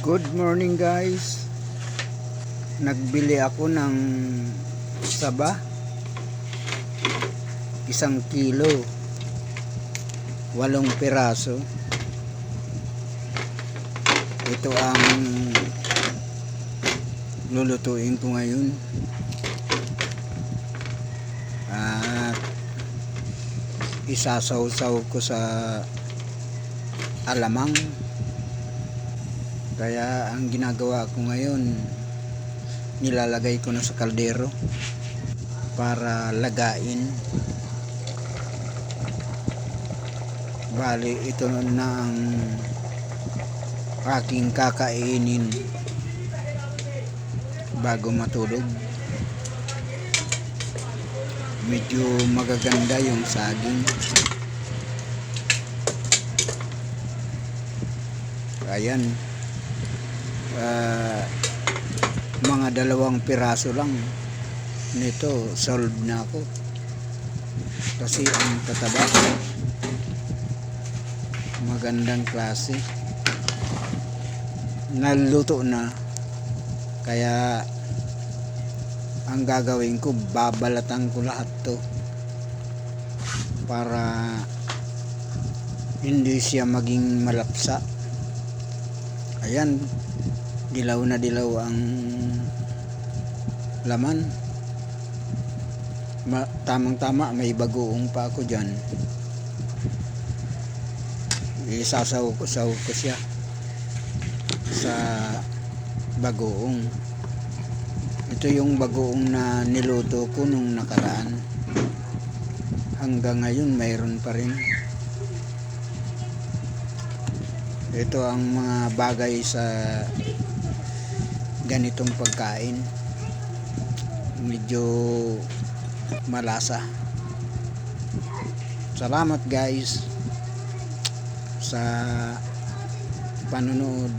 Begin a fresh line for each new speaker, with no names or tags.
Good morning guys. Nagbili ako ng saba, 1 kilo, 8 piraso. Ito ang lulutuin ko ngayon. At isasaw-saw ko sa alamang. Kaya ang ginagawa ko ngayon, nilalagay ko na sa kaldero para lagain. Bali, ito na ang aking kakainin bago matulog. Medyo magaganda yung saging. Ayan. Mga 2 piraso lang nito, solve na ako kasi ang tataba, magandang klase, naluto na. Kaya ang gagawin ko, babalatan ko lahat to para hindi siya maging malapsa. Ayan, dilaw na dilaw ang laman. Tamang-tama, may bagoong pa ako dyan. Isasaw ko siya sa bagoong. Ito yung bagoong na niluto ko nung nakaraan. Hanggang ngayon mayroon pa rin. Ito ang mga bagay sa ganitong pagkain, medyo malasa. Salamat guys sa panonood.